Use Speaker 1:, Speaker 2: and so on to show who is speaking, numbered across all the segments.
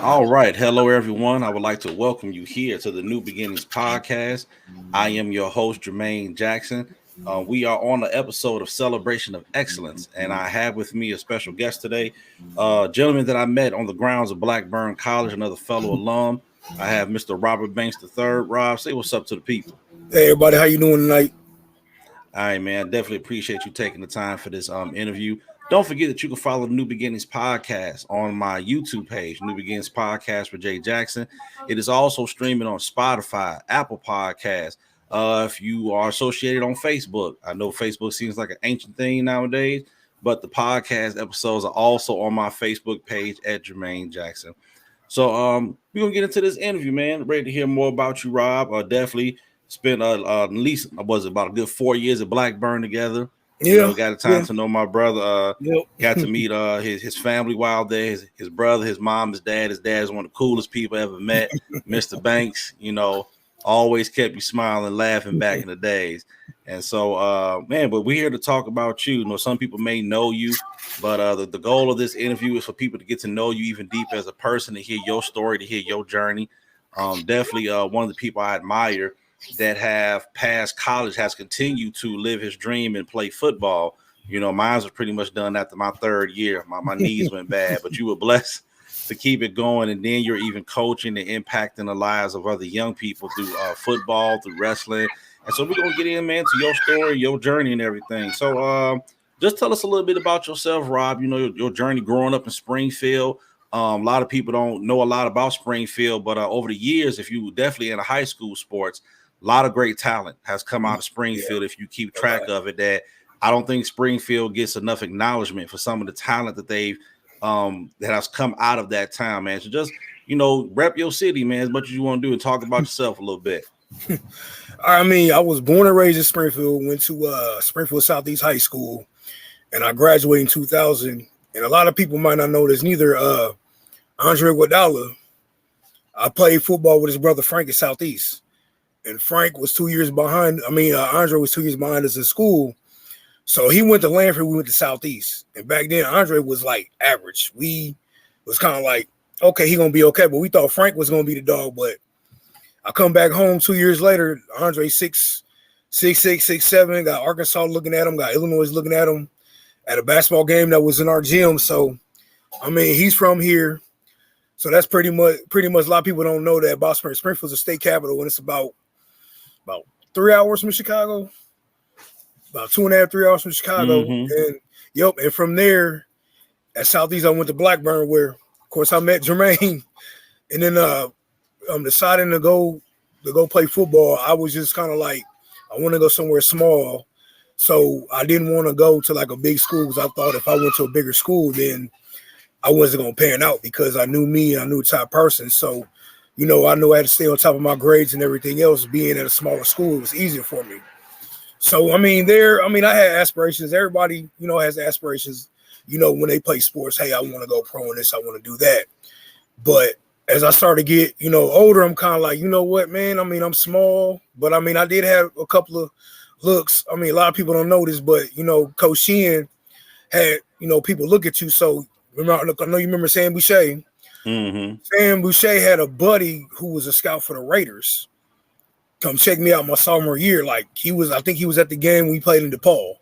Speaker 1: All right. Hello, everyone. I would like to welcome you here to the New Beginnings podcast. I am your host, Jermaine Jackson. We are on the episode of Celebration of Excellence, and I have with me a special guest today, a gentleman that I met on the grounds of Blackburn College, another fellow alum. I have Mr. Robert Banks III. Rob, say what's up to the people.
Speaker 2: Hey everybody, how you doing tonight?
Speaker 1: All right, man. Definitely appreciate you taking the time for this interview. Don't forget that you can follow the New Beginnings podcast on my YouTube page, New Beginnings Podcast for Jay Jackson. It is also streaming on Spotify, Apple Podcasts. If you are associated on Facebook, I know Facebook seems like an ancient thing nowadays, but the podcast episodes are also on my Facebook page at Jermaine Jackson. So we're gonna get into this interview, man. Ready to hear more about you, Rob. Definitely spent at least was it about a good 4 years at Blackburn together.
Speaker 2: Yeah,
Speaker 1: Got a time to know my brother.
Speaker 2: Yep.
Speaker 1: Got to meet his family while there. His brother, his mom, his dad. His dad is one of the coolest people I ever met. Mr. Banks, always kept you smiling, laughing back in the days. And so, man, but we're here to talk about you. Some people may know you, but the goal of this interview is for people to get to know you even deeper as a person, to hear your story, to hear your journey. Definitely one of the people I admire that have passed college, has continued to live his dream and play football. Mine was pretty much done after my third year. My knees went bad, but you were blessed to keep it going. And then you're even coaching and impacting the lives of other young people through football, through wrestling. And so we're going to get in, man, to your story, your journey and everything. So just tell us a little bit about yourself, Rob, your journey growing up in Springfield. A lot of people don't know a lot about Springfield, but over the years, if you definitely in the high school sports, a lot of great talent has come out of Springfield. If you keep track of it, that I don't think Springfield gets enough acknowledgement for some of the talent that they've that has come out of that town, man. So just rep your city, man, as much as you want to do, and talk about yourself a little bit.
Speaker 2: I mean, I was born and raised in Springfield. Went to Springfield Southeast High School, and I graduated in 2000. And a lot of people might not know this. Neither Andre Iguodala. I played football with his brother Frank at Southeast. And Frank was 2 years behind. Andre was 2 years behind us in school. So he went to Lanford, we went to Southeast. And back then, Andre was like average. We was kind of like, okay, he going to be okay. But we thought Frank was going to be the dog. But I come back home 2 years later, Andre 6'6", 6'7", got Arkansas looking at him, got Illinois looking at him at a basketball game that was in our gym. So, he's from here. So that's pretty much a lot of people don't know that about Springfield. Springfield's a state capital, and it's about 3 hours from Chicago, about 2.5, 3 hours from Chicago.
Speaker 1: Mm-hmm.
Speaker 2: And from there at Southeast, I went to Blackburn, where, of course, I met Jermaine. And then I'm deciding to go play football. I was just kind of like, I want to go somewhere small. So I didn't want to go to like a big school, because I thought if I went to a bigger school, then I wasn't going to pan out, because I knew me and I knew the type of person. So I knew I had to stay on top of my grades and everything else. Being at a smaller school, it was easier for me. So, I had aspirations. Everybody, has aspirations, when they play sports. Hey, I want to go pro in this. I want to do that. But as I started to get, older, I'm kind of like, you know what, man? I'm small, but I did have a couple of looks. A lot of people don't know this, but, Coach Sheehan had, people look at you. So, I know you remember Sam Boucher.
Speaker 1: Mm-hmm.
Speaker 2: Sam Boucher had a buddy who was a scout for the Raiders come check me out my sophomore year. Like, I think he was at the game we played in DePaul.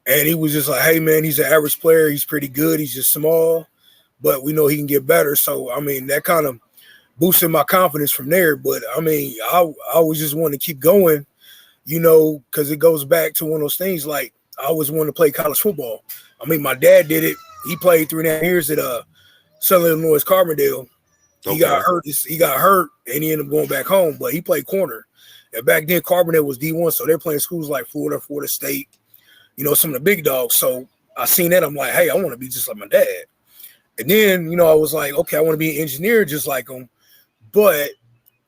Speaker 2: And he was just like, hey, man, he's an average player. He's pretty good. He's just small, but we know he can get better. So, that kind of boosted my confidence from there. But, I always just wanted to keep going, because it goes back to one of those things. Like, I always wanted to play college football. My dad did it. He played 3.5 years at Southern Illinois Carbondale.
Speaker 1: Okay.
Speaker 2: He got hurt, and he ended up going back home. But he played corner. And back then, Carbondale was D1, so they're playing schools like Florida State, some of the big dogs. So I seen that. I'm like, hey, I want to be just like my dad. And then, I was like, okay, I want to be an engineer just like him. But,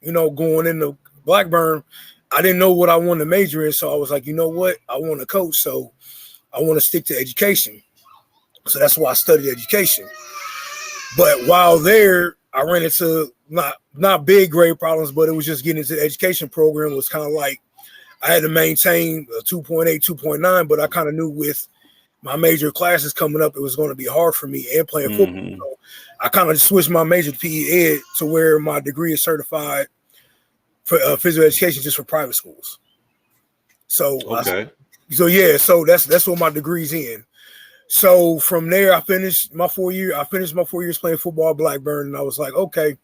Speaker 2: going into Blackburn, I didn't know what I wanted to major in. So I was like, you know what? I want to coach. So I want to stick to education. So that's why I studied education. But while there, I ran into not big grade problems, but it was just getting into the education program. It was kind of like I had to maintain a 2.8, 2.9, but I kind of knew with my major classes coming up, it was going to be hard for me and playing football. So I kind of switched my major to PE Ed to where my degree is certified for physical education just for private schools. So,
Speaker 1: okay.
Speaker 2: So that's what my degree's in. So from there, I finished my 4 years playing football at Blackburn, and I was like, okay.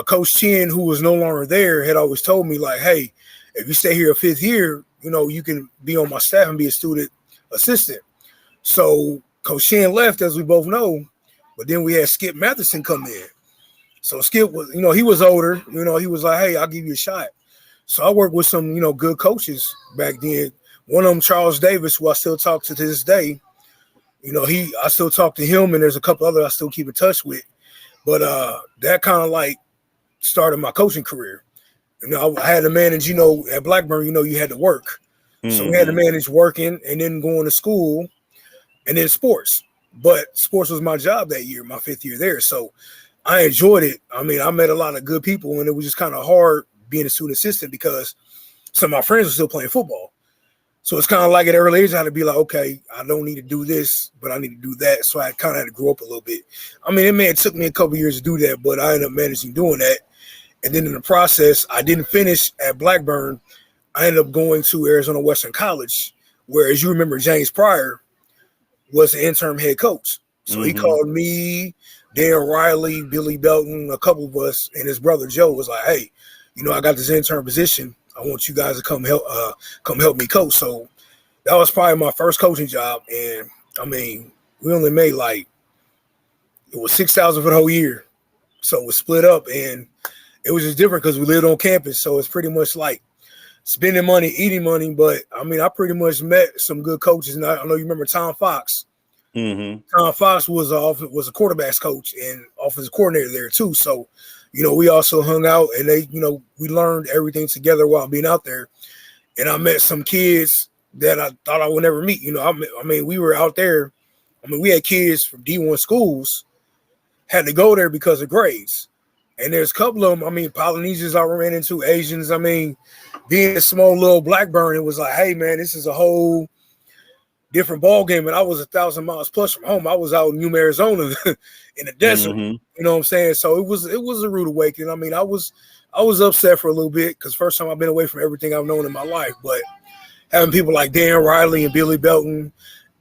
Speaker 2: Coach Chin, who was no longer there, had always told me, like, hey, if you stay here a 5th year, you can be on my staff and be a student assistant. So Coach Chin left, as we both know, but then we had Skip Matheson come in. So Skip was, he was older, he was like, hey, I'll give you a shot. So I worked with some, good coaches back then. One of them, Charles Davis, who I still talk to this day. I still talk to him, and there's a couple other I still keep in touch with. But that kind of like started my coaching career. I had to manage, at Blackburn, you had to work. Mm-hmm. So we had to manage working and then going to school and then sports. But sports was my job that year, my 5th year there. So I enjoyed it. I mean, I met a lot of good people, and it was just kind of hard being a student assistant because some of my friends were still playing football. So it's kind of like at an early age, I had to be like, okay, I don't need to do this, but I need to do that. So I kind of had to grow up a little bit. I mean, it took me a couple years to do that, but I ended up managing doing that. And then in the process, I didn't finish at Blackburn. I ended up going to Arizona Western College, where, as you remember, James Pryor was the interim head coach. So he called me, Dan Riley, Billy Belton, a couple of us, and his brother Joe was like, hey, I got this intern position. I want you guys to come help me coach. So that was probably my first coaching job. And I mean, we only made it was $6,000 for the whole year. So it was split up, and it was just different because we lived on campus. So it's pretty much like spending money, eating money. But I mean, I pretty much met some good coaches. And I know you remember Tom Fox. Mm-hmm. Tom Fox was a quarterback's coach and offensive coordinator there too. So, we also hung out, and we learned everything together while being out there. And I met some kids that I thought I would never meet. I mean, we were out there. I mean, we had kids from D1 schools had to go there because of grades. And there's a couple of them, I mean, Polynesians I ran into, Asians. I mean, being a small little Blackburn, it was like, hey, man, this is a whole different ball game. And I was 1,000 miles plus from home. I was out in Yuma, Arizona in the desert. Mm-hmm. You know what I'm saying? So it was a rude awakening. I mean, I was upset for a little bit because first time I've been away from everything I've known in my life. But having people like Dan Riley and Billy Belton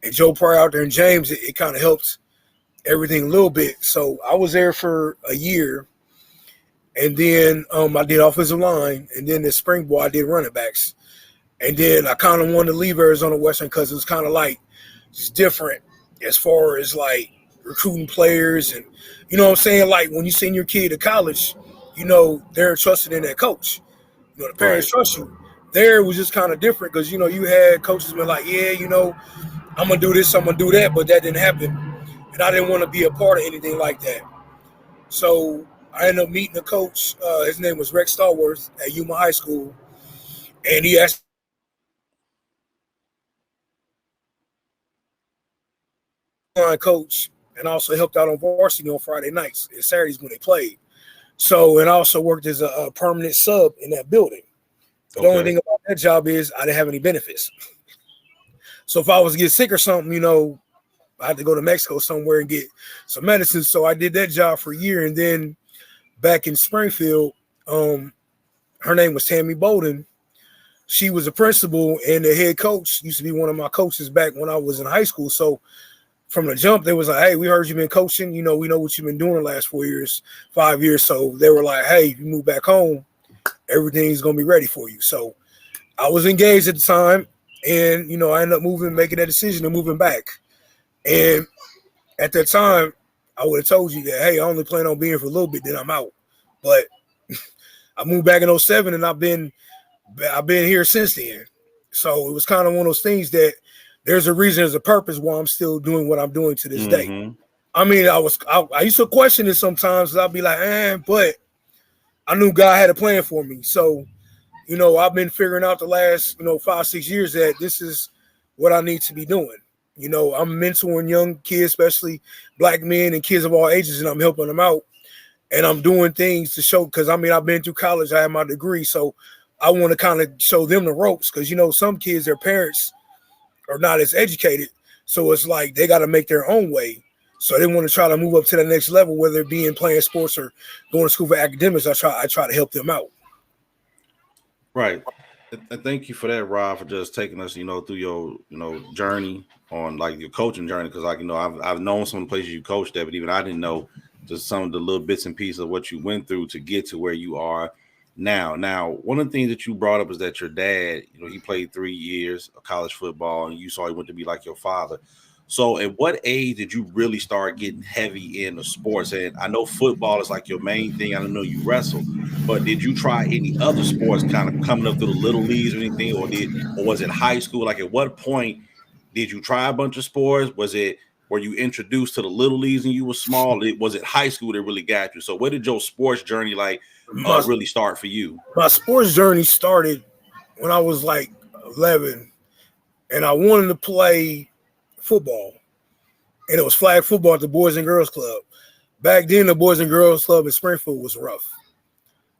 Speaker 2: and Joe Pryor out there and James, it kind of helped everything a little bit. So I was there for a year. And then I did offensive line. And then this spring ball, I did running backs. And then I kind of wanted to leave Arizona Western because it was kind of like just different as far as like recruiting players. And, you know what I'm saying? Like when you send your kid to college, they're trusted in that coach. The parents trust you. There it was just kind of different because, you had coaches been like, yeah, I'm going to do this, I'm going to do that. But that didn't happen. And I didn't want to be a part of anything like that. So I ended up meeting a coach. His name was Rex Stallworth at Yuma High School. And he asked coach and also helped out on varsity on Friday nights and Saturdays when they played. So, and I also worked as a permanent sub in that building. The only thing about that job is I didn't have any benefits. So if I was to get sick or something, I had to go to Mexico somewhere and get some medicine. So I did that job for a year. And then back in Springfield, her name was Tammy Bolden. She was a principal, and the head coach used to be one of my coaches back when I was in high school. So from the jump, they was like, hey, we heard you've been coaching. We know what you've been doing the last 5 years. So they were like, hey, if you move back home, everything's going to be ready for you. So I was engaged at the time, and, I ended up making that decision and moving back. And at that time, I would have told you that, hey, I only plan on being for a little bit, then I'm out. But I moved back in 2007, and I've been here since then. So it was kind of one of those things that there's a reason, there's a purpose why I'm still doing what I'm doing to this day. I mean, I used to question it sometimes. I'd be like, but I knew God had a plan for me. So, I've been figuring out the last, 5-6 years that this is what I need to be doing. I'm mentoring young kids, especially Black men and kids of all ages, and I'm helping them out. And I'm doing things to show, because, I've been through college. I have my degree. So I want to kind of show them the ropes because, some kids, their parents are not as educated. So it's like they got to make their own way. So I didn't want to try to move up to the next level, whether it be in playing sports or going to school for academics. I try to help them out.
Speaker 1: Right. And thank you for that, Rob, for just taking us, through your, journey on like your coaching journey. Cause like, I've known some of the places you coached at, but even I didn't know just some of the little bits and pieces of what you went through to get to where you are now. Now, one of the things that you brought up is that your dad, he played 3 years of college football and you saw he went to be like your father. So at what age did you really start getting heavy into sports? And I know football is like your main thing. I don't know you wrestle, but did you try any other sports kind of coming up through the little leagues or anything, or was it high school? Like at what point did you try a bunch of sports? Were you introduced to the little leagues and you were small? Was it high school that really got you? So where did your sports journey really start for you?
Speaker 2: My sports journey started when I was like 11 and I wanted to play football, and it was flag football at the Boys and Girls Club. Back then, the Boys and Girls Club in Springfield was rough.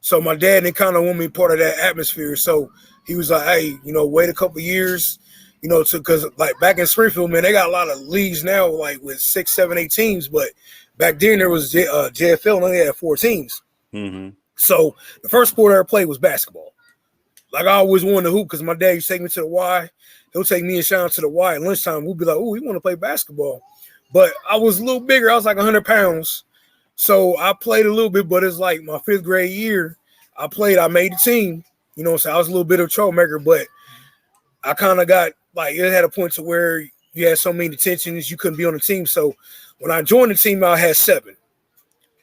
Speaker 2: So my dad didn't kind of want me part of that atmosphere. So he was like, hey, wait a couple years, because like back in Springfield, man, they got a lot of leagues now, like with 6, 7, 8 teams. But back then there was JFL and only had 4 teams.
Speaker 1: Mm-hmm.
Speaker 2: So the first sport I ever played was basketball. Like I always wanted to hoop because my dad used to take me to the Y. He'll take me and Sean to the Y at lunchtime. We'll be like, oh, we want to play basketball. But I was a little bigger. I was like 100 pounds. So I played a little bit, but it's like my 5th grade year. I made the team. So I was a little bit of a troublemaker, but I kind of got like, it had a point to where you had so many detentions, you couldn't be on the team. So when I joined the team, I had 7.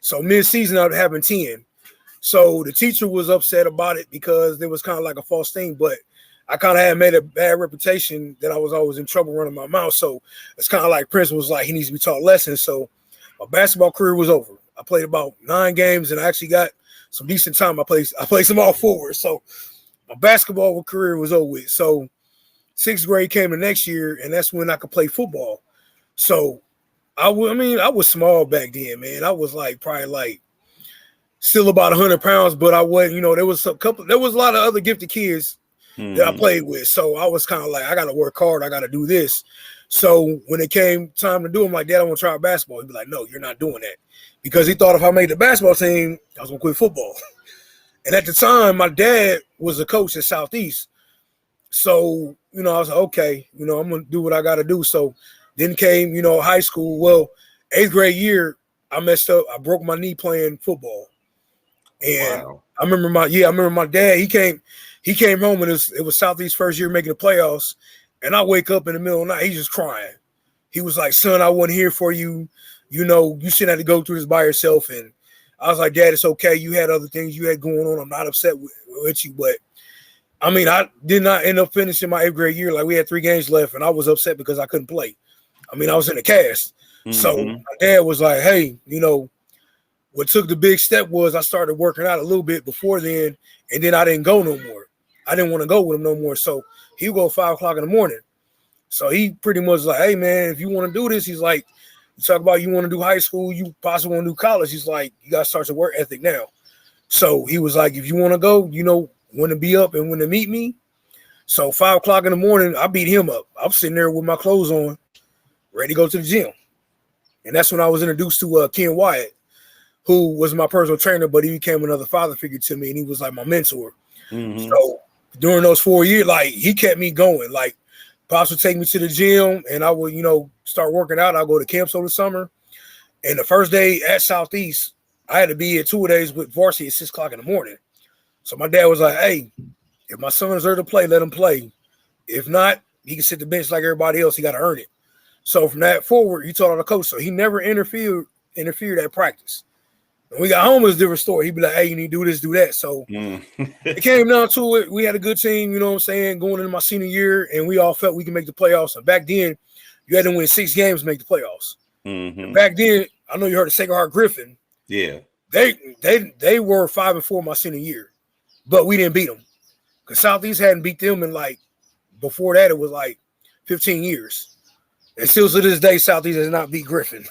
Speaker 2: So mid-season, I was having 10. So the teacher was upset about it because there was kind of like a false thing, but I kind of had made a bad reputation that I was always in trouble running my mouth. So it's kind of like Prince was like, he needs to be taught lessons. So my basketball career was over. I played about 9 games and I actually got some decent time. I played some all forward. So my basketball career was over with. So 6th grade came the next year, and that's when I could play football. So I was small back then, man. I was like probably like still about 100 pounds, but I wasn't, there was a lot of other gifted kids that I played with. So I was kind of like, I got to work hard. I got to do this. So when it came time to do it, I'm like, Dad, I want to try basketball. He'd be like, no, you're not doing that. Because he thought if I made the basketball team, I was going to quit football. And at the time, my dad was a coach at Southeast. So, I was like, okay, I'm going to do what I got to do. So then came, high school. Well, 8th grade year, I messed up. I broke my knee playing football. And wow. I remember my dad, he came home and it was Southeast first year making the playoffs. And I wake up in the middle of the night, he's just crying. He was like, son, I wasn't here for you. You shouldn't have to go through this by yourself. And I was like, Dad, it's okay. You had other things you had going on. I'm not upset with you. But I did not end up finishing my 8th grade year. Like we had 3 games left and I was upset because I couldn't play. I was in the cast. Mm-hmm. So my dad was like, hey, what took the big step was I started working out a little bit before then. And then I didn't go no more. I didn't want to go with him no more. So he would go 5 o'clock in the morning. So he pretty much like, hey, man, if you want to do this, he's like, you talk about you want to do high school, you possibly want to do college. He's like, you got to start your work ethic now. So he was like, if you want to go, when to be up and when to meet me. So 5 o'clock in the morning, I beat him up. I'm sitting there with my clothes on, ready to go to the gym. And that's when I was introduced to Ken Wyatt, who was my personal trainer, but he became another father figure to me, and he was like my mentor. Mm-hmm. So during those 4 years, like he kept me going. Like Pops would take me to the gym and I would, start working out. I'll go to camps over the summer. And the first day at Southeast, I had to be at 2 days with varsity at 6 o'clock in the morning. So my dad was like, hey, if my son is there to play, let him play. If not, he can sit the bench like everybody else. He got to earn it. So from that forward, he taught all the coach. So he never interfered at practice. When we got home, it was a different story. He'd be like, hey, you need to do this, do that. So it came down to it. We had a good team, going into my senior year, and we all felt we could make the playoffs. And back then, you had to win 6 games to make the playoffs. Mm-hmm. Back then, I know you heard of Sacred Heart Griffin.
Speaker 1: Yeah.
Speaker 2: They were 5-4 my senior year, but we didn't beat them. Because Southeast hadn't beat them in before that, it was 15 years. And still to this day, Southeast has not beat Griffin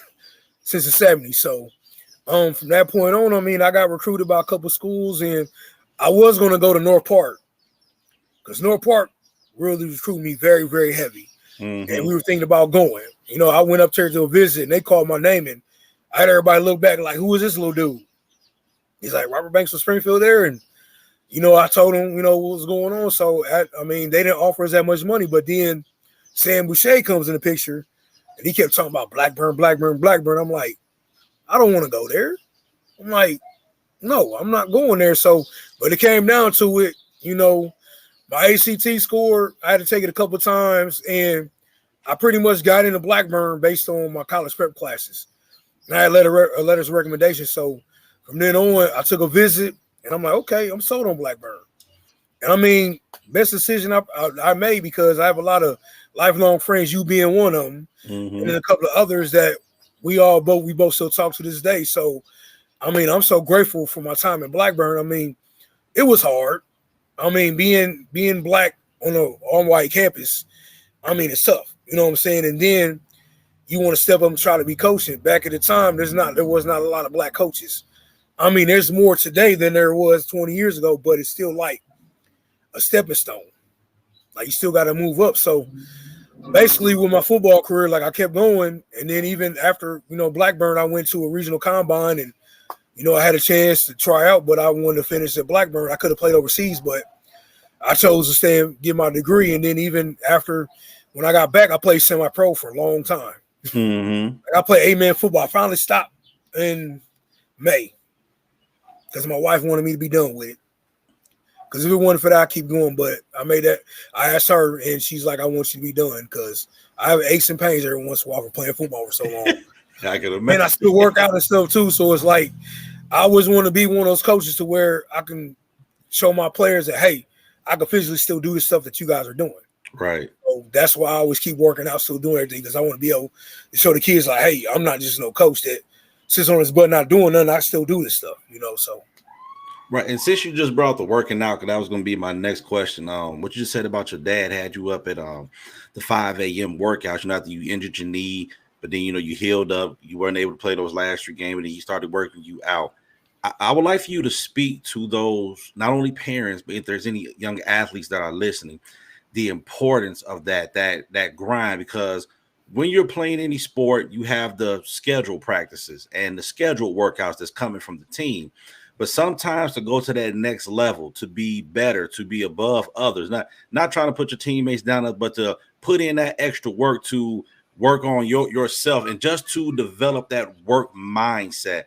Speaker 2: since the 70s. So, from that point on, I got recruited by a couple schools, and I was going to go to North Park because North Park really recruited me very, very heavy. Mm-hmm. And we were thinking about going. You know, I went up there to a visit, and they called my name, and I had everybody look back like, who is this little dude? He's like, Robert Banks from Springfield there, and you know, I told him, you know, what was going on. So I mean, they didn't offer us that much money, but then Sam Boucher comes in the picture, and he kept talking about Blackburn, Blackburn, Blackburn. I'm like, I don't want to go there. I'm like, no, I'm not going there. So, but it came down to it, you know, my ACT score, I had to take it a couple of times, and I pretty much got into Blackburn based on my college prep classes. And I had letters of recommendation. So from then on, I took a visit, and I'm like, okay, I'm sold on Blackburn. And I mean, best decision I made, because I have a lot of lifelong friends, you being one of them, and then a couple of others that we both still talk to this day. So, I mean, I'm so grateful for my time in Blackburn. I mean, it was hard. I mean, being black on an all-white campus, I mean, it's tough. You know what I'm saying? And then you want to step up and try to be coaching. Back at the time, there was not a lot of black coaches. I mean, there's more today than there was 20 years ago, but it's still like a stepping stone. Like, you still got to move up. So basically with my football career, like, I kept going. And then even after, you know, Blackburn, I went to a regional combine, and, you know, I had a chance to try out, but I wanted to finish at Blackburn. I could have played overseas, but I chose to stay and get my degree. And then even after, when I got back, I played semi-pro for a long time. I played 8-man football. I finally stopped in May because my wife wanted me to be done with it. Because if it wasn't for that, I'd keep going. But I asked her, and she's like, I want you to be done, because I have aches and pains every once in a while for playing football for so long.
Speaker 1: I can imagine.
Speaker 2: And I still work out and stuff too. So it's like, I always want to be one of those coaches to where I can show my players that, hey, I can physically still do the stuff that you guys are doing.
Speaker 1: Right.
Speaker 2: So that's why I always keep working out, still doing everything, because I want to be able to show the kids, like, hey, I'm not just no coach that sits on his butt not doing nothing. I still do this stuff, you know. So
Speaker 1: right. And since you just brought the working out, because that was going to be my next question. What you just said about your dad had you up at the 5 a.m. workouts, you know, after you injured your knee, but then, you know, you healed up, you weren't able to play those last 3 games, and then he started working you out. I would like for you to speak to those, not only parents, but if there's any young athletes that are listening, the importance of that grind, because when you're playing any sport, you have the scheduled practices and the scheduled workouts that's coming from the team. But sometimes to go to that next level, to be better, to be above others, not trying to put your teammates down, but to put in that extra work to work on yourself and just to develop that work mindset,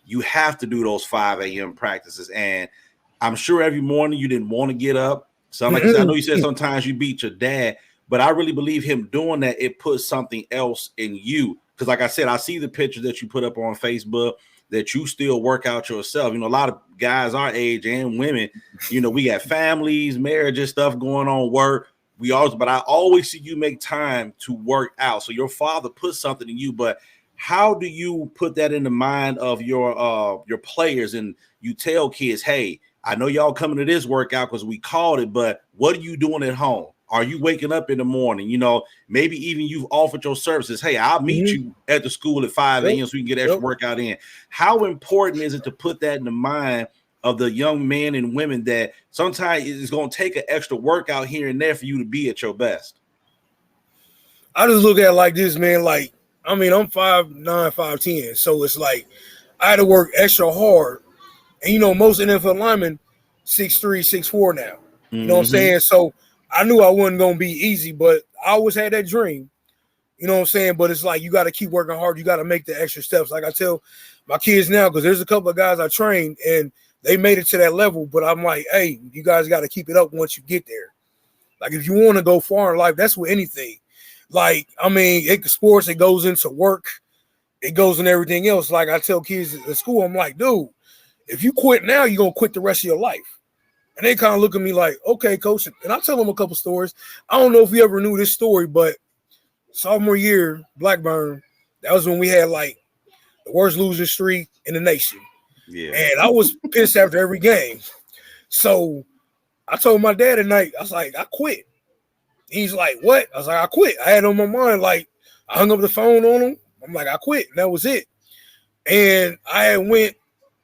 Speaker 1: you have to do those 5 a.m. practices. And I'm sure every morning you didn't want to get up. So like I know you said sometimes you beat your dad, but I really believe him doing that, it puts something else in you. Because like I said, I see the pictures that you put up on Facebook that you still work out yourself. You know, a lot of guys our age and women, you know, we got families, marriages, stuff going on, work. But I always see you make time to work out. So your father put something in you, but how do you put that in the mind of your players, and you tell kids, hey, I know y'all coming to this workout because we called it, but what are you doing at home? Are you waking up in the morning? You know, maybe even you've offered your services. Hey, I'll meet you at the school at 5 a.m. so we can get extra workout in. How important is it to put that in the mind of the young men and women that sometimes it's going to take an extra workout here and there for you to be at your best?
Speaker 2: I just look at it like this, man. Like, I mean, I'm 5'9", 5'10", so it's like I had to work extra hard. And, you know, most NFL linemen 6'3", 6'4" now. You know what I'm saying? So I knew I wasn't going to be easy, but I always had that dream. You know what I'm saying? But it's like you got to keep working hard. You got to make the extra steps. Like I tell my kids now, because there's a couple of guys I trained, and they made it to that level. But I'm like, hey, you guys got to keep it up once you get there. Like, if you want to go far in life, that's with anything. Like, I mean, sports, it goes into work. It goes in everything else. Like I tell kids at school, I'm like, dude, if you quit now, you're going to quit the rest of your life. And they kind of look at me like, okay, coach. And I tell them a couple stories. I don't know if you ever knew this story, but sophomore year, Blackburn, that was when we had like the worst losing streak in the nation.
Speaker 1: Yeah.
Speaker 2: And I was pissed after every game. So I told my dad at night, I was like, I quit. He's like, what? I was like, I quit. I had on my mind, like, I hung up the phone on him. I'm like, I quit. And that was it. And I had went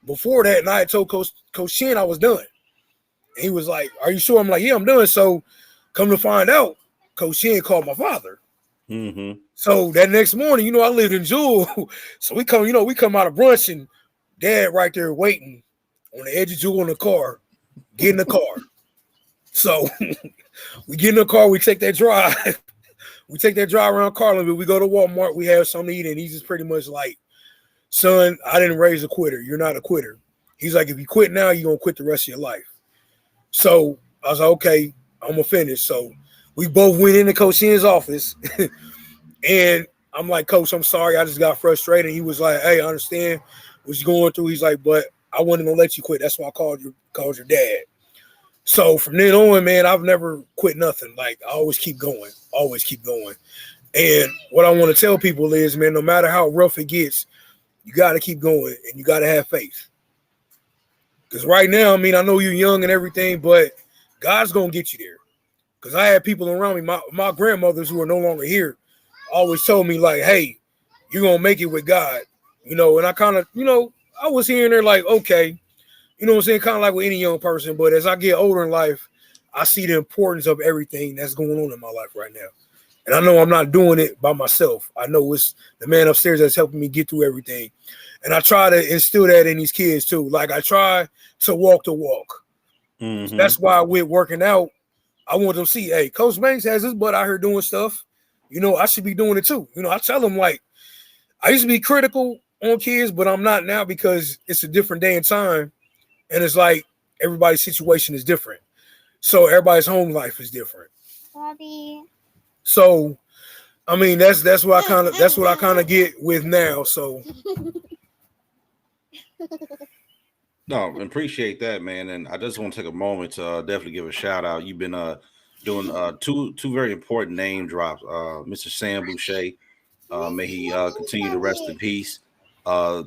Speaker 2: before that, and I had told Coach Chin I was done. And he was like, are you sure? I'm like, yeah, I'm done. So come to find out, Coach Chin called my father.
Speaker 1: Mm-hmm.
Speaker 2: So that next morning, I lived in Jewel. So we come out of brunch and dad right there waiting on the edge of Jewel in the car, get in the car. So we get in the car, we take that drive. We take that drive around Carlinville. We go to Walmart, we have something to eat, and he's just pretty much like, son, I didn't raise a quitter. You're not a quitter. He's like, if you quit now, you're going to quit the rest of your life. So I was like, okay, I'm going to finish. So we both went into Coach Shen's office, and I'm like, Coach, I'm sorry. I just got frustrated. He was like, hey, I understand what you're going through. He's like, but I wasn't going to let you quit. That's why I called your dad. So from then on, man, I've never quit nothing. Like, I always keep going. And what I want to tell people is, man, no matter how rough it gets, you got to keep going and you got to have faith. Because right now, I mean, I know you're young and everything, but God's going to get you there. Because I had people around me, my grandmothers who are no longer here, always told me, like, hey, you're going to make it with God. And I kind of, I was hearing there like, okay, you know what I'm saying? Kind of like with any young person. But as I get older in life, I see the importance of everything that's going on in my life right now. And I know I'm not doing it by myself. I know it's the man upstairs that's helping me get through everything. And I try to instill that in these kids too. Like, I try to walk the walk.
Speaker 1: Mm-hmm.
Speaker 2: So that's why with working out, I want them to see, hey, Coach Banks has his butt out here doing stuff. I should be doing it too. I tell them, like, I used to be critical on kids, but I'm not now because it's a different day and time. And it's like everybody's situation is different. So everybody's home life is different.
Speaker 3: Bobby.
Speaker 2: So, I mean, that's what I kind of get with now. So,
Speaker 1: No, appreciate that, man. And I just want to take a moment to definitely give a shout out. You've been doing two very important name drops. Mr. Sam Boucher, may he continue to rest in peace.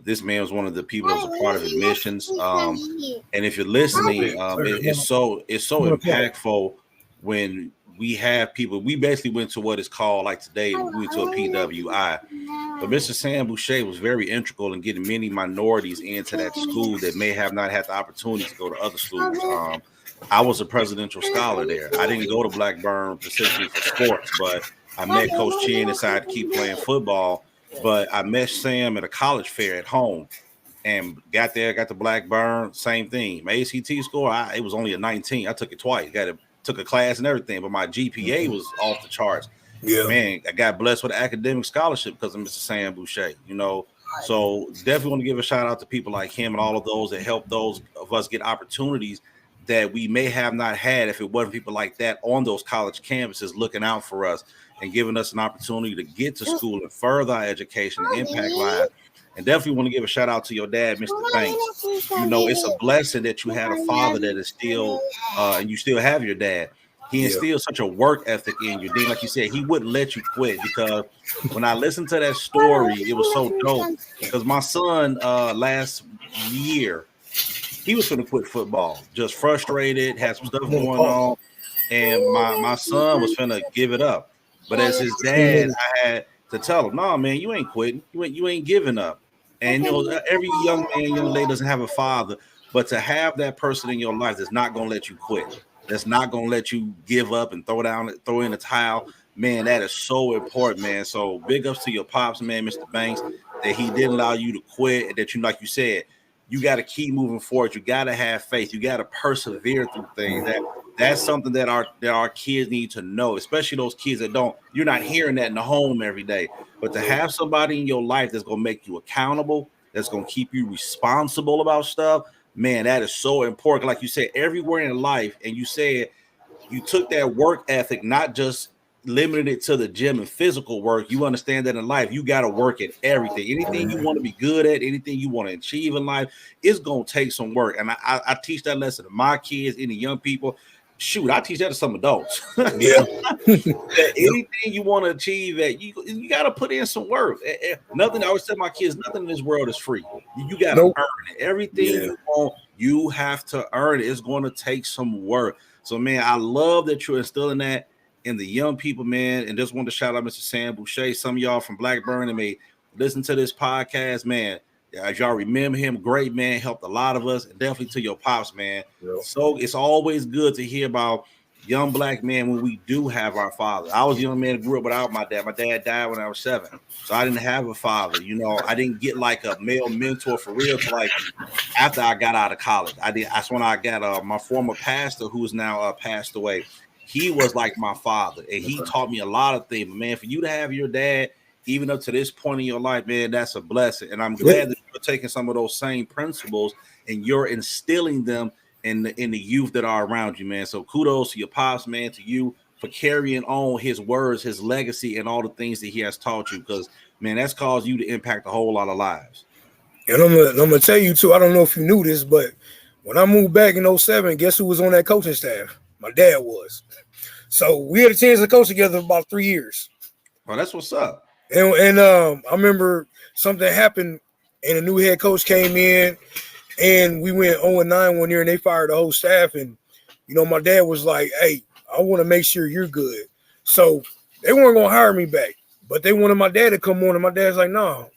Speaker 1: This man was one of the people that was a part of admissions. And if you're listening, it's so impactful when we have people. We basically went to what is called, like today, we went to a PWI. But Mr. Sam Boucher was very integral in getting many minorities into that school that may have not had the opportunity to go to other schools. I was a presidential scholar there. I didn't go to Blackburn specifically for sports, but I met Coach Chen and decided to keep playing football. But I met Sam at a college fair at home and got to Blackburn, same thing. My ACT score, it was only a 19. I took it twice, took a class and everything, but my GPA was off the charts.
Speaker 2: Yeah,
Speaker 1: man, I got blessed with an academic scholarship because of Mr. Sam Boucher, So definitely want to give a shout out to people like him and all of those that help those of us get opportunities that we may have not had if it wasn't people like that on those college campuses looking out for us and giving us an opportunity to get to school and further our education and impact lives. And definitely want to give a shout out to your dad, Mr. Banks. It's a blessing that you had a father that is still, and you still have your dad. He instilled such a work ethic in you. Then, like you said, he wouldn't let you quit because when I listened to that story, it was so dope. Because my son last year, he was going to quit football, just frustrated, had some stuff going on, and my son was going to give it up. But as his dad, I had to tell him, "No, man, you ain't quitting. You ain't giving up." And every young man, young lady doesn't have a father, but to have that person in your life that's not going to let you quit, that's not going to let you give up and throw in the towel, man, that is so important, man. So big ups to your pops, man, Mr. Banks, that he didn't allow you to quit, and that like you said, you got to keep moving forward. You got to have faith. You got to persevere through things. That's something that our kids need to know, especially those kids that you're not hearing that in the home every day. But to have somebody in your life that's going to make you accountable, that's going to keep you responsible about stuff, man, that is so important. Like you said, everywhere in life, and you said you took that work ethic, not just limited it to the gym and physical work. You understand that in life, you got to work at everything. Anything you want to be good at, anything you want to achieve in life, it's going to take some work. And I teach that lesson to my kids, any young people. Shoot, I teach that to some adults.
Speaker 2: Yeah.
Speaker 1: Anything you want to achieve, you got to put in some work. Nothing. I always tell my kids, nothing in this world is free. You got to earn it. Everything you want, you have to earn it. It's going to take some work. So, man, I love that you're instilling that in the young people, man. And just want to shout out Mr. Sam Boucher. Some of y'all from Blackburn that may listen to this podcast, man. As y'all remember him, great man, helped a lot of us, and definitely to your pops, man. Yeah. So it's always good to hear about young black men when we do have our father. I was a young man who grew up without my dad. My dad died when I was 7. So I didn't have a father. You know, I didn't get like a male mentor for real till like after I got out of college. That's when I got my former pastor, who is now passed away. He was like my father, and he taught me a lot of things. Man, for you to have your dad, even up to this point in your life, man, that's a blessing. And I'm glad that you're taking some of those same principles and you're instilling them in the youth that are around you, man. So kudos to your pops, man, to you for carrying on his words, his legacy, and all the things that he has taught you. Because, man, that's caused you to impact a whole lot of lives.
Speaker 2: And I'm gonna tell you too, I don't know if you knew this, but when I moved back in 07, guess who was on that coaching staff? My dad was. So we had a chance to coach together for about 3 years.
Speaker 1: Oh, that's what's up.
Speaker 2: And I remember something happened and a new head coach came in and we went 0-9 one year and they fired the whole staff. And, you know, my dad was like, hey, I want to make sure you're good. So they weren't going to hire me back, but they wanted my dad to come on. And my dad's like, no.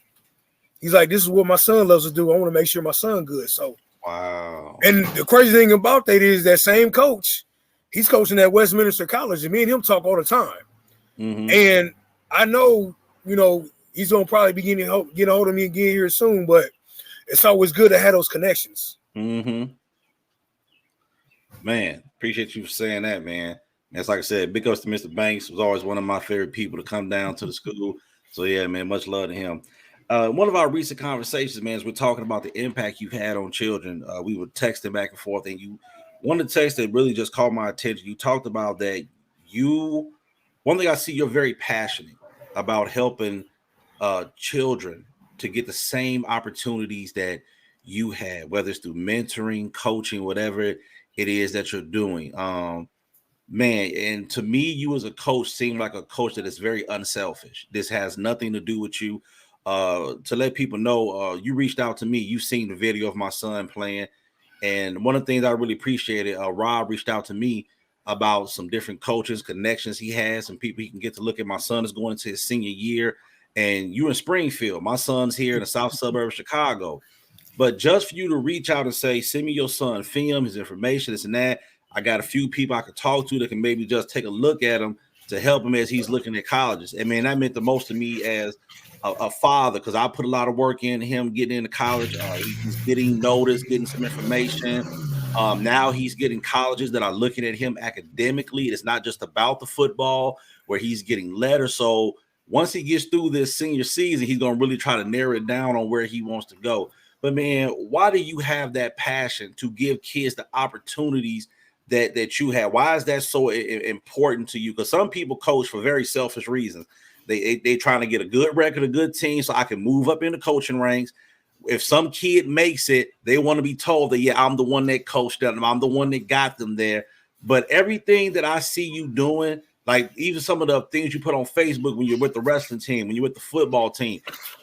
Speaker 2: He's like, this is what my son loves to do. I want to make sure my son good. So,
Speaker 1: wow.
Speaker 2: And the crazy thing about that is that same coach, he's coaching at Westminster College, and me and him talk all the time.
Speaker 1: Mm-hmm.
Speaker 2: And I know, you know, he's gonna probably be getting a hold of me again here soon, but it's always good to have those connections.
Speaker 1: Mm-hmm. Man, appreciate you for saying that, man. That's like I said, big ups to Mr. Banks. Was always one of my favorite people to come down to the school. So yeah, man, much love to him. One of our recent conversations, man, is we're talking about the impact you've had on children. We were texting back and forth, and one of the texts that really just caught my attention. You talked about that one thing I see, you're very passionate about helping children to get the same opportunities that you had, whether it's through mentoring, coaching, whatever it is that you're doing. Man, and to me, you as a coach seem like a coach that is very unselfish. This has nothing to do with you. To let people know, you reached out to me. You've seen the video of my son playing. And one of the things I really appreciated, Rob reached out to me about some different coaches, connections he has, and people he can get to look at. My son is going into his senior year, and you're in Springfield. My son's here in the south suburb of Chicago. But just for you to reach out and say, send me your son, film, his information, this and that. I got a few people I could talk to that can maybe just take a look at him to help him as he's looking at colleges. And man, that meant the most to me as a father, because I put a lot of work in him getting into college. He's getting noticed, getting some information. Now he's getting colleges that are looking at him academically. It's not just about the football, where he's getting letters. So once he gets through this senior season, he's going to really try to narrow it down on where he wants to go. But man, why do you have that passion to give kids the opportunities that you have? Why is that so important to you? Because some people coach for very selfish reasons. They trying to get a good record, a good team, so I can move up in the coaching ranks. If some kid makes it, they want to be told that, yeah, I'm the one that coached them. I'm the one that got them there. But everything that I see you doing, like even some of the things you put on Facebook when you're with the wrestling team, when you're with the football team,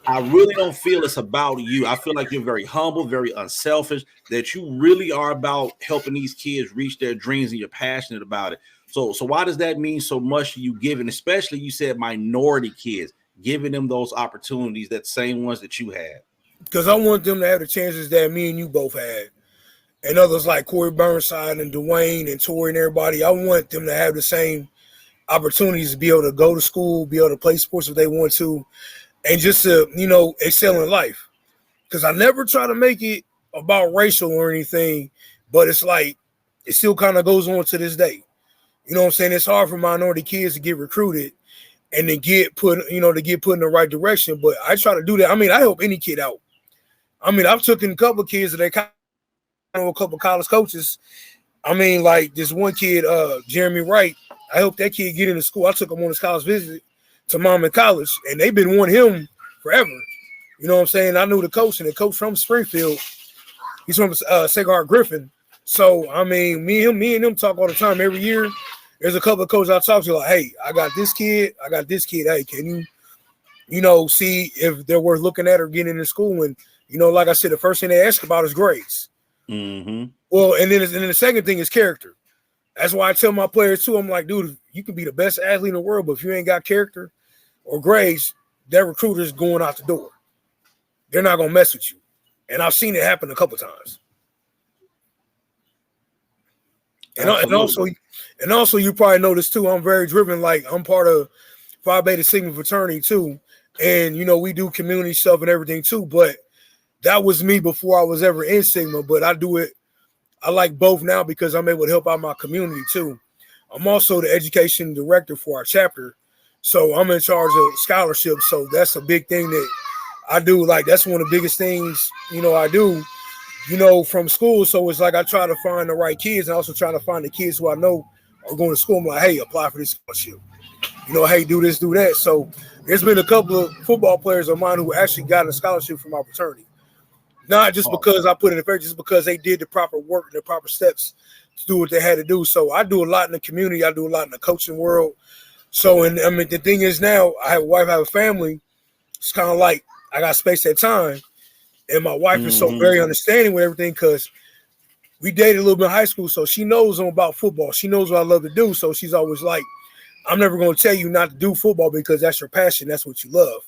Speaker 1: I really don't feel it's about you. I feel like you're very humble, very unselfish, that you really are about helping these kids reach their dreams and you're passionate about it. So why does that mean so much to you, giving, especially you said minority kids, giving them those opportunities, that same ones that you had?
Speaker 2: Because I want them to have the chances that me and you both had. And others like Corey Burnside and Dwayne and Tori and everybody, I want them to have the same opportunities to be able to go to school, be able to play sports if they want to, and just to, you know, excel in life. Because I never try to make it about racial or anything, but it's like it still kind of goes on to this day. You know what I'm saying? It's hard for minority kids to get recruited and to get put in the right direction. But I try to do that. I mean, I help any kid out. I mean, I've taken a couple of kids that they kind of a couple of college coaches. I mean, like this one kid, Jeremy Wright. I helped that kid get into school. I took him on his college visit to Mom in college, and they've been wanting him forever. You know what I'm saying? I knew the coach, and the coach from Springfield. He's from Sagard Griffin. So, I mean, me and him talk all the time. Every year, there's a couple of coaches I talk to, like, hey, I got this kid. Hey, can you, you know, see if they're worth looking at or getting into school? And, you know, like I said, the first thing they ask about is grades.
Speaker 1: Mm-hmm.
Speaker 2: Well, and then the second thing is character. That's why I tell my players, too, I'm like, dude, you can be the best athlete in the world, but if you ain't got character or grades, that recruiter's going out the door. They're not going to mess with you. And I've seen it happen a couple times. And also, you probably noticed too. I'm very driven. Like I'm part of Phi Beta Sigma fraternity too, and we do community stuff and everything too. But that was me before I was ever in Sigma. But I do it. I like both now because I'm able to help out my community too. I'm also the education director for our chapter, so I'm in charge of scholarships. So that's a big thing that I do. Like that's one of the biggest things I do. From school. So it's like I try to find the right kids and also try to find the kids who I know are going to school. I'm like, hey, apply for this scholarship. Hey, do this, do that. So there's been a couple of football players of mine who actually got a scholarship from our fraternity. Not just because I put in the effort, just because they did the proper work and the proper steps to do what they had to do. So I do a lot in the community. I do a lot in the coaching world. So, and I mean, the thing is now I have a wife, I have a family. It's kind of like I got space at time. And my wife is so very understanding with everything because we dated a little bit in high school. So she knows I'm about football. She knows what I love to do. So she's always like, I'm never going to tell you not to do football because that's your passion. That's what you love.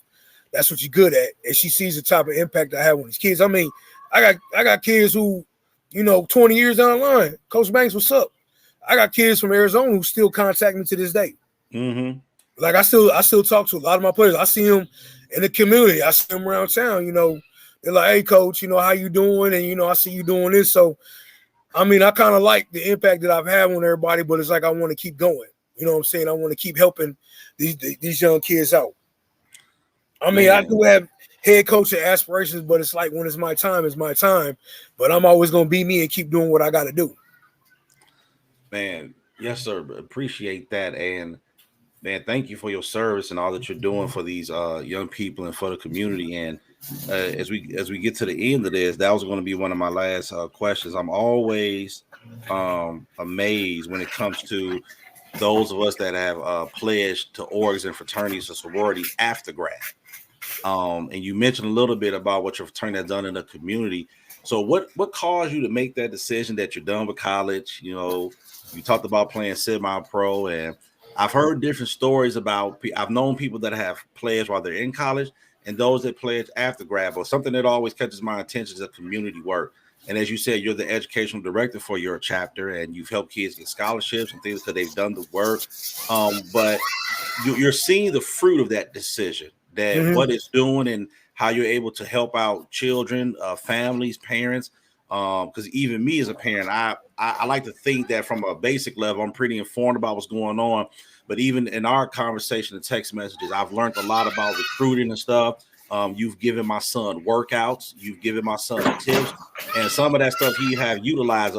Speaker 2: That's what you're good at. And she sees the type of impact I have on these kids. I mean, I got kids who, 20 years down the line, Coach Banks, what's up? I got kids from Arizona who still contact me to this day.
Speaker 1: Mm-hmm.
Speaker 2: Like I still talk to a lot of my players. I see them in the community. I see them around town, They're like, hey, coach, how you doing? And, I see you doing this. So, I mean, I kind of like the impact that I've had on everybody, but it's like I want to keep going. You know what I'm saying? I want to keep helping these young kids out. I mean, I do have head coaching aspirations, but it's like when it's my time, it's my time. But I'm always going to be me and keep doing what I got to do.
Speaker 1: Man, yes, sir. Appreciate that. And, man, thank you for your service and all that you're doing for these young people and for the community. And as we get to the end of this, that was going to be one of my last questions. I'm always amazed when it comes to those of us that have pledged to orgs and fraternities or sororities after grad. And you mentioned a little bit about what your fraternity has done in the community. So what caused you to make that decision that you're done with college? You talked about playing semi-pro, and I've heard different stories about. I've known people that have pledged while they're in college, and those that pledge after grad. But something that always catches my attention is community work. And as you said, you're the educational director for your chapter, and you've helped kids get scholarships and things because they've done the work. But you're seeing the fruit of that decision, that what it's doing and how you're able to help out children, families, parents. Because even me as a parent, I like to think that from a basic level, I'm pretty informed about what's going on. But even in our conversation and text messages, I've learned a lot about recruiting and stuff. You've given my son workouts. You've given my son tips. And some of that stuff he have utilized.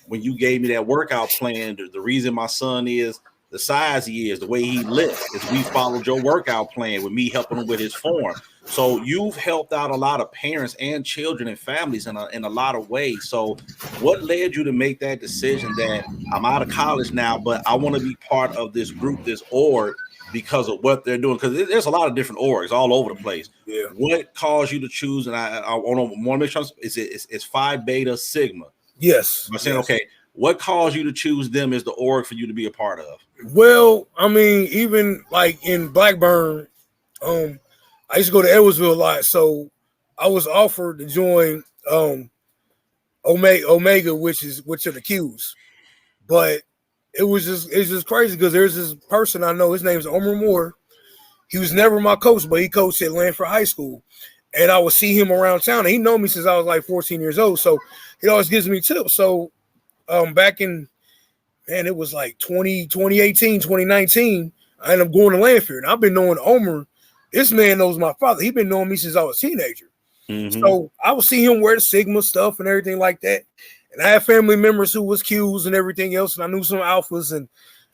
Speaker 1: When you gave me that workout plan, the reason my son is the size he is, the way he lifts, is we followed your workout plan with me helping him with his form. So you've helped out a lot of parents and children and families in a lot of ways. So what led you to make that decision that I'm out of college now, but I want to be part of this group, this org, because of what they're doing? Because there's a lot of different orgs all over the place. Yeah. What caused you to choose? And I want to make sure it's Phi Beta Sigma.
Speaker 2: Yes.
Speaker 1: I'm saying, okay, what caused you to choose them as the org for you to be a part of?
Speaker 2: Well, I mean, even like in Blackburn, I used to go to Edwardsville a lot, so I was offered to join Omega, which are the Qs. But it's just crazy because there's this person I know, his name's Omer Moore. He was never my coach, but he coached at Lanford High School. And I would see him around town. And he known me since I was like 14 years old. So he always gives me tips. So back in, man, it was like 2018, 2019, I ended up going to Lanford. And I've been knowing Omer. This man knows my father. He's been knowing me since I was a teenager. Mm-hmm. So I would see him wear the Sigma stuff and everything like that. And I had family members who was Qs and everything else. And I knew some alphas. And,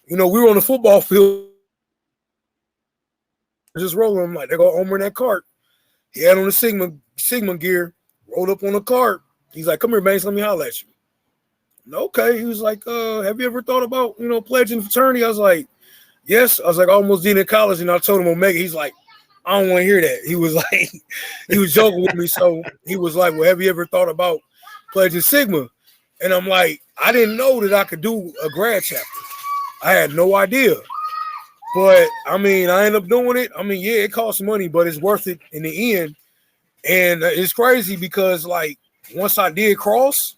Speaker 2: we were on the football field just rolling. I'm like, they go Omer in that cart. He had on the Sigma gear, rolled up on the cart. He's like, come here, Banks, let me holler at you. Okay. He was like, have you ever thought about, pledging fraternity? I was like, yes. I was like, I almost did in college. And I told him Omega. He's like, I don't want to hear that. He was like, he was joking with me. So he was like, well, have you ever thought about pledging Sigma? And I'm like, I didn't know that I could do a grad chapter. I had no idea. But, I mean, I ended up doing it. I mean, yeah, it costs money, but it's worth it in the end. And it's crazy because, like, once I did cross,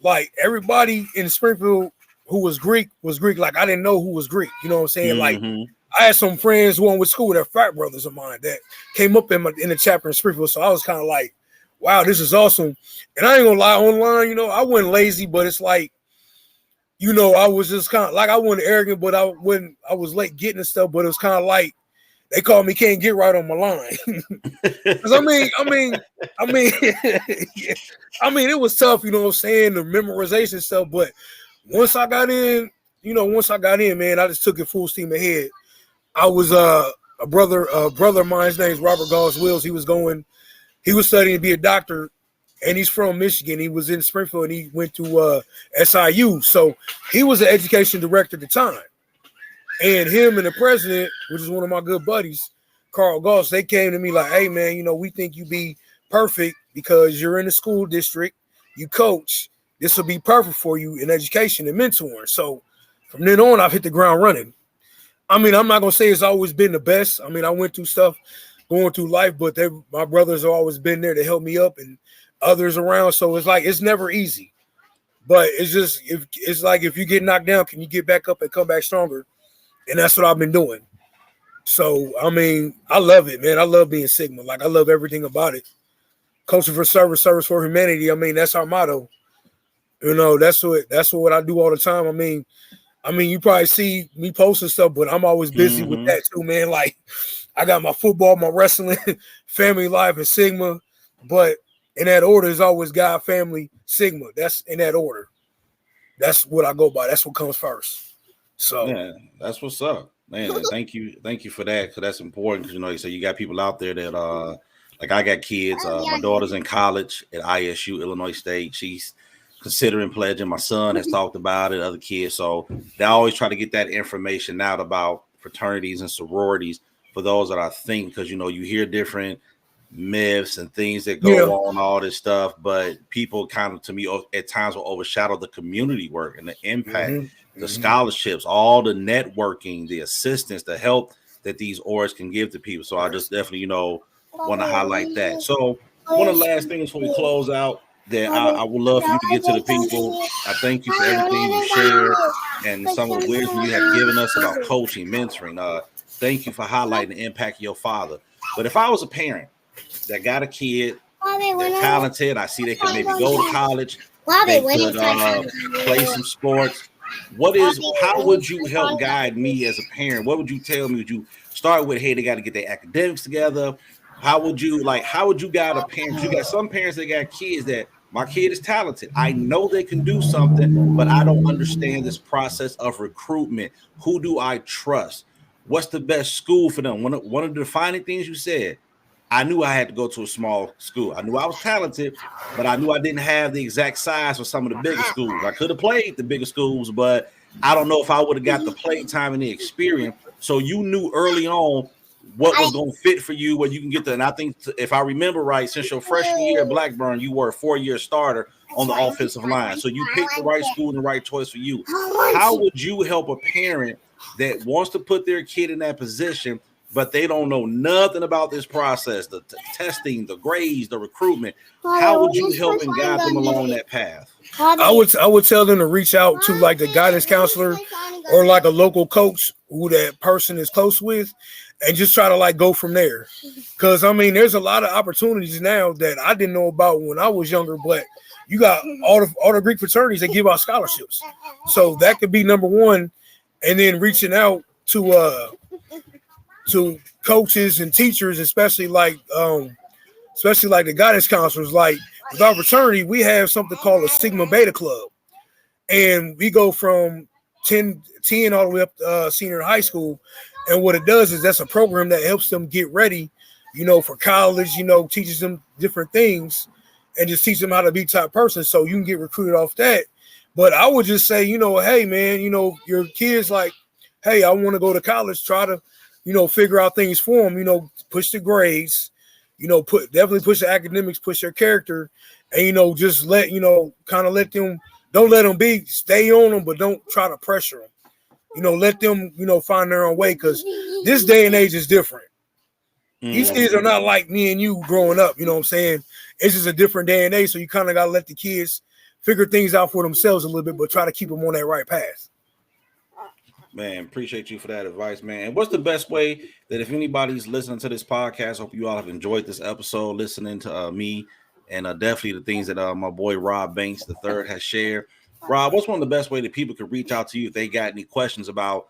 Speaker 2: like, everybody in Springfield who was Greek was Greek. Like I didn't know who was Greek. You know what I'm saying? Like
Speaker 1: Mm-hmm.
Speaker 2: I had some friends who went with school, they're frat brothers of mine that came up in the chapter in Springfield. So I was kind of like, wow, this is awesome. And I ain't gonna lie, online, you know, I wasn't lazy, but it's like, you know, I was just kind of like I wasn't arrogant, but I was late getting and stuff, but it was kind of like they called me can't get right on my line. Because I mean, yeah, I mean, it was tough, you know what I'm saying, the memorization stuff. But once I got in, man, I just took it full steam ahead. I was a brother of mine, his name's Robert Gauss Wills. He was studying to be a doctor, and he's from Michigan. He was in Springfield, and he went to SIU. So he was the education director at the time. And him and the president, which is one of my good buddies, Carl Goss, they came to me like, hey, man, you know, we think you be perfect because you're in the school district, you coach. This will be perfect for you in education and mentoring. So from then on, I've hit the ground running. I mean, I'm not going to say it's always been the best. I mean, I went through stuff going through life, but my brothers have always been there to help me up and others around. So it's like, it's never easy. But it's just, it's like if you get knocked down, can you get back up and come back stronger? And that's what I've been doing. So, I mean, I love it, man. I love being Sigma. Like, I love everything about it. Culture for service, service for humanity. I mean, that's our motto. You know, that's what I do all the time. I mean, you probably see me posting stuff, but I'm always busy with that too, man. Like, I got my football, my wrestling, family life, and Sigma. But in that order is always God, family, Sigma. That's in that order. That's what I go by. That's what comes first. So
Speaker 1: yeah, that's what's up, man. Thank you for that, because that's important. Because you know, so you got people out there that like I got kids. My daughter's in college at ISU, Illinois State. She's considering pledging. My son has talked about it. Other kids, so they always try to get that information out about fraternities and sororities for those that I think, because you know you hear different myths and things that go on, all this stuff, but people kind of, to me, at times will overshadow the community work and the impact, the scholarships, all the networking, the assistance, the help that these orgs can give to people. So I just definitely, you know, want to highlight that. So one of the last things before we close out that I would love for you to get to the people. I thank you for everything you shared and some of the wisdom you have given us about coaching, mentoring. Thank you for highlighting the impact of your father. But if I was a parent that got a kid, they're talented, I see they can maybe go to college, they could play some sports. How would you help guide me as a parent? What would you tell me? Would you start with, hey, they got to get their academics together? How would you guide a parent? You got some parents that got kids that, my kid is talented, I know they can do something, but I don't understand this process of recruitment. Who do I trust? What's the best school for them? One of the defining things you said, I knew I had to go to a small school. I knew I was talented, but I knew I didn't have the exact size for some of the bigger schools. I could have played the bigger schools, but I don't know if I would have got the play time and the experience. So you knew early on what was going to fit for you, where you can get there. And I think, if I remember right, since your freshman year at Blackburn, you were a 4-year starter on the offensive line. So you picked the right school and the right choice for you. How would you help a parent that wants to put their kid in that position, but they don't know nothing about this process, the testing, the grades, the recruitment? How would you help and guide them along that path?
Speaker 2: I would tell them to reach out to like the guidance counselor or like a local coach who that person is close with, and just try to like go from there. Because I mean, there's a lot of opportunities now that I didn't know about when I was younger, but you got all the Greek fraternities that give out scholarships. So that could be number one. And then reaching out to coaches and teachers, especially like the guidance counselors. Like with our fraternity, we have something called a Sigma Beta Club, and we go from 10 all the way up to senior high school. And what it does is that's a program that helps them get ready, you know, for college. You know, teaches them different things and just teach them how to be top person, so you can get recruited off that. But I would just say, you know, hey man, you know, your kids like, hey, I want to go to college. Try to, you know, figure out things for them, you know, push the grades, you know, definitely push the academics, push their character, and, you know, just let them, don't let them stay on them, but don't try to pressure them. You know, let them, you know, find their own way, because this day and age is different. These kids are not like me and you growing up, you know what I'm saying? It's just a different day and age, so you kind of got to let the kids figure things out for themselves a little bit, but try to keep them on that right path.
Speaker 1: Man, appreciate you for that advice, man. And what's the best way that if anybody's listening to this podcast, hope you all have enjoyed this episode, listening to me and definitely the things that my boy Rob Banks III has shared. Rob, what's one of the best way that people could reach out to you if they got any questions about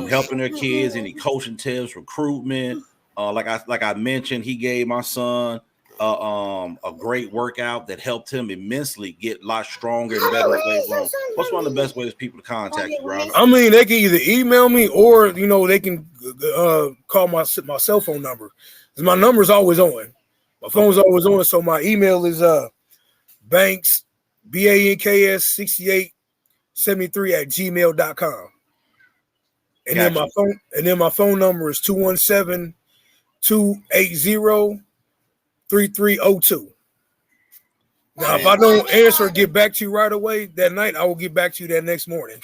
Speaker 1: helping their kids, any coaching tips, recruitment? Like I mentioned, he gave my son a great workout that helped him immensely get a lot stronger and better in weight room. What's one of the best ways people to contact you, Rob?
Speaker 2: I mean, they can either email me or they can call my cell phone number. My number's always on. My phone's always on. So my email is Banks BANKS 6873@gmail.com. And
Speaker 1: Gotcha.
Speaker 2: then my phone number is 217-280-3302. Now, if I don't answer or get back to you right away that night, I will get back to you that next morning.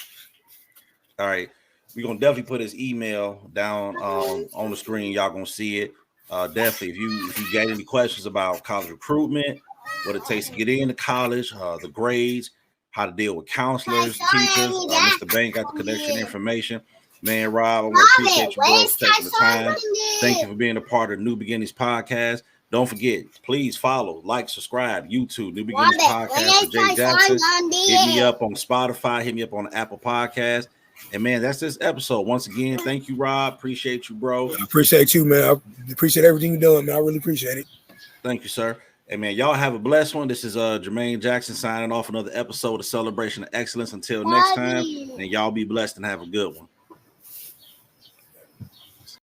Speaker 1: All right. We're going to definitely put his email down on the screen. Y'all going to see it. Definitely, if you got any questions about college recruitment, what it takes to get into college, the grades, how to deal with counselors, teachers, Mr. Bank got the connection information. Man, Rob, I want to appreciate you, bro, for taking the time. Thank you for being a part of the New Beginnings podcast. Don't forget, please follow, like, subscribe, YouTube, New Beginnings podcast with Jay Jackson. Hit me up on Spotify, hit me up on Apple Podcast. And man, that's this episode. Once again, thank you, Rob. Appreciate you, bro.
Speaker 2: I appreciate you, man. I appreciate everything you're doing, man. I really appreciate it.
Speaker 1: Thank you, sir. Hey, man, y'all have a blessed one. This is Jermaine Jackson signing off another episode of Celebration of Excellence. Until next time, and y'all be blessed and have a good one.